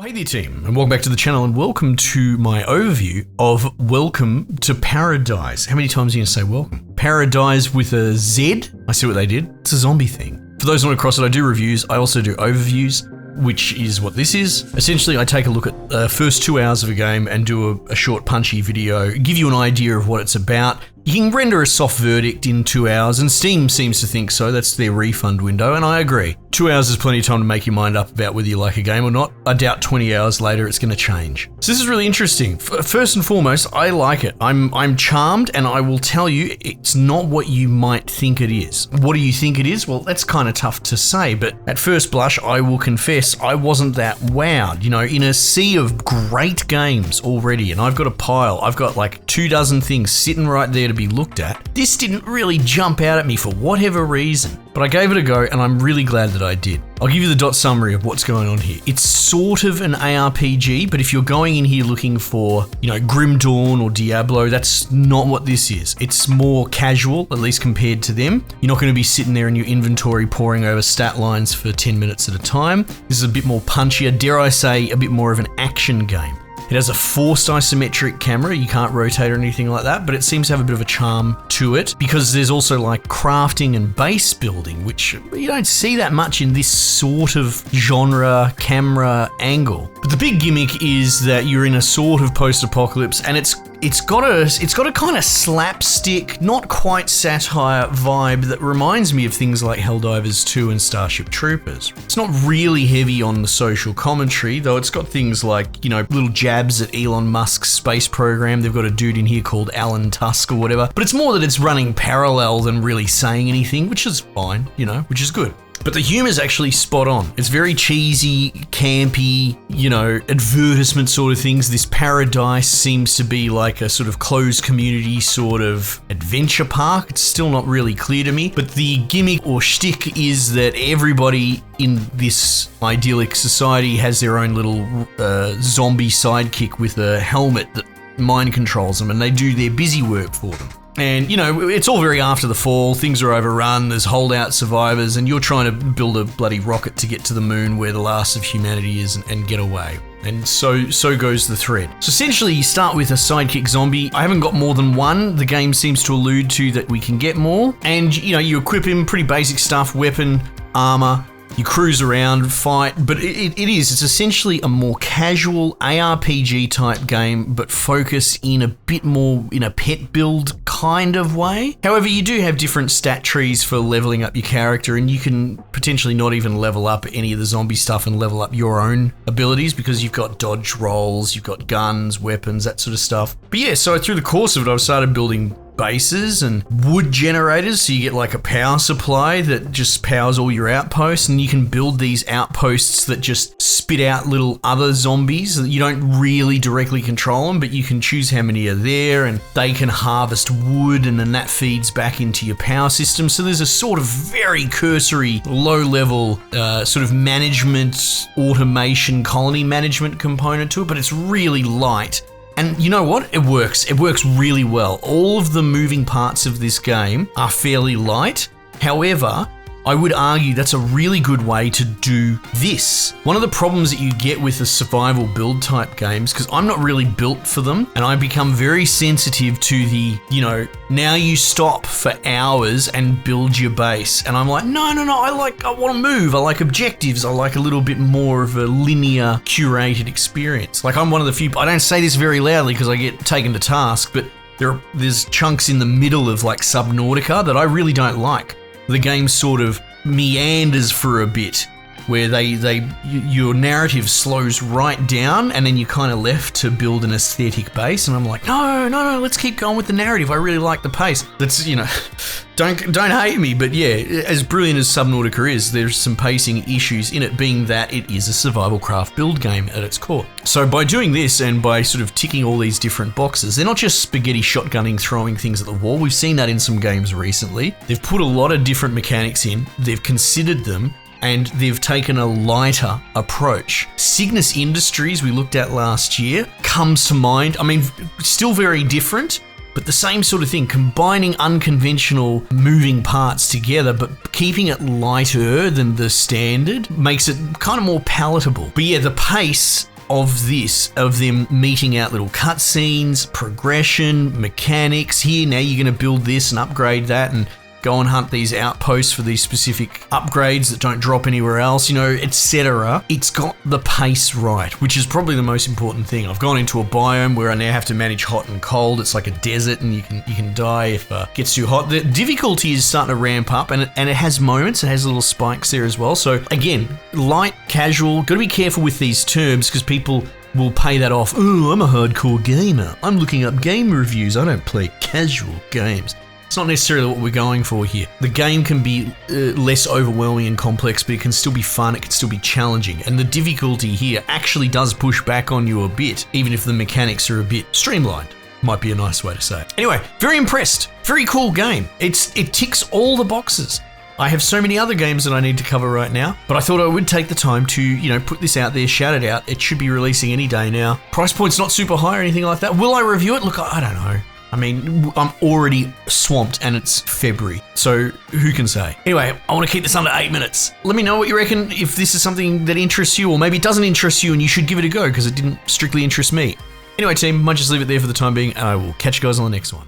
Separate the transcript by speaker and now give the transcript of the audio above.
Speaker 1: Well, hey there team, and welcome back to the channel, and welcome to my overview of Welcome to ParadiZe. How many times are you going to say welcome? ParadiZe with a Z? I see what they did. It's a zombie thing. For those who want to cross it, I do reviews. I also do overviews, which is what this is. Essentially, I take a look at the first 2 hours of a game and do a short punchy video, give you an idea of what it's about. You can render a soft verdict in 2 hours, and Steam seems to think so. That's their refund window, and I agree. 2 hours is plenty of time to make your mind up about whether you like a game or not. I doubt 20 hours later it's going to change. So this is really interesting. First and foremost, I like it. I'm charmed, and I will tell you, it's not what you might think it is. What do you think it is? Well, that's kind of tough to say, but at first blush, I will confess I wasn't that wowed. You know, in a sea of great games already, and I've got a pile. I've got like 24 things sitting right there to be looked at. This didn't really jump out at me for whatever reason, but I gave it a go, and I'm really glad that I did. I'll give you the dot summary of what's going on here. It's sort of an ARPG, but if you're going in here looking for, Grim Dawn or Diablo, that's not what this is. It's more casual, at least compared to them. You're not going to be sitting there in your inventory poring over stat lines for 10 minutes at a time. This is a bit more punchier, dare I say, a bit more of an action game. It has a forced isometric camera, you can't rotate or anything like that, but it seems to have a bit of a charm to it because there's also like crafting and base building, which you don't see that much in this sort of genre camera angle. But the big gimmick is that you're in a sort of post-apocalypse, and it's got a kind of slapstick, not quite satire vibe that reminds me of things like Helldivers 2 and Starship Troopers. It's not really heavy on the social commentary, though it's got things like, little jabs at Elon Musk's space program. They've got a dude in here called Alan Tusk or whatever. But it's more that it's running parallel than really saying anything, which is fine, which is good. But the humor's actually spot on. It's very cheesy, campy, advertisement sort of things. This ParadiZe seems to be like a sort of closed community sort of adventure park. It's still not really clear to me. But the gimmick or shtick is that everybody in this idyllic society has their own little zombie sidekick with a helmet that mind controls them, and they do their busy work for them. And, it's all very after the fall, things are overrun, there's holdout survivors, and you're trying to build a bloody rocket to get to the moon where the last of humanity is and get away. And so goes the thread. So essentially, you start with a sidekick zombie. I haven't got more than one. The game seems to allude to that we can get more. And, you equip him, pretty basic stuff, weapon, armor. You cruise around, fight, but it's essentially a more casual ARPG type game, but focus in a bit more in a pet build kind of way. However, you do have different stat trees for leveling up your character, and you can potentially not even level up any of the zombie stuff and level up your own abilities because you've got dodge rolls, you've got guns, weapons, that sort of stuff. But yeah, so through the course of it, I've started building bases and wood generators, so you get like a power supply that just powers all your outposts, and you can build these outposts that just spit out little other zombies. You don't really directly control them, but you can choose how many are there, and they can harvest wood, and then that feeds back into your power system. So there's a sort of very cursory, low-level sort of management, automation, colony management component to it, but it's really light. And you know what? It works. It works really well. All of the moving parts of this game are fairly light. However, I would argue that's a really good way to do this. One of the problems that you get with the survival build type games, because I'm not really built for them, and I become very sensitive to the, now you stop for hours and build your base. And I'm like, no, I want to move. I like objectives. I like a little bit more of a linear, curated experience. Like, I'm one of the few, I don't say this very loudly because I get taken to task, but there's chunks in the middle of like Subnautica that I really don't like. The game sort of meanders for a bit, where your narrative slows right down, and then you're kind of left to build an aesthetic base. And I'm like, no, let's keep going with the narrative. I really like the pace. That's, don't hate me, but yeah, as brilliant as Subnautica is, there's some pacing issues in it, being that it is a survival craft build game at its core. So by doing this and by sort of ticking all these different boxes, they're not just spaghetti shotgunning, throwing things at the wall. We've seen that in some games recently. They've put a lot of different mechanics in. They've considered them, and they've taken a lighter approach. Cygnus Industries, we looked at last year, comes to mind. I mean, still very different, but the same sort of thing, combining unconventional moving parts together, but keeping it lighter than the standard makes it kind of more palatable. But yeah, the pace of this, of them meting out little cutscenes, progression, mechanics. Here, now you're going to build this and upgrade that and go and hunt these outposts for these specific upgrades that don't drop anywhere else, you know, etc. It's got the pace right, which is probably the most important thing. I've gone into a biome where I now have to manage hot and cold. It's like a desert, and you can die if it gets too hot. The difficulty is starting to ramp up, and it has moments. It has little spikes there as well. So again, light, casual. Got to be careful with these terms because people will pay that off. Oh, I'm a hardcore gamer. I'm looking up game reviews. I don't play casual games. It's not necessarily what we're going for here. The game can be less overwhelming and complex, but it can still be fun, it can still be challenging. And the difficulty here actually does push back on you a bit, even if the mechanics are a bit streamlined. Might be a nice way to say it. Anyway, very impressed. Very cool game. It ticks all the boxes. I have so many other games that I need to cover right now, but I thought I would take the time to, you know, put this out there, shout it out. It should be releasing any day now. Price point's not super high or anything like that. Will I review it? Look, I don't know. I mean, I'm already swamped and it's February, so who can say? Anyway, I want to keep this under 8 minutes. Let me know what you reckon, if this is something that interests you, or maybe it doesn't interest you and you should give it a go because it didn't strictly interest me. Anyway, team, might just leave it there for the time being, and I will catch you guys on the next one.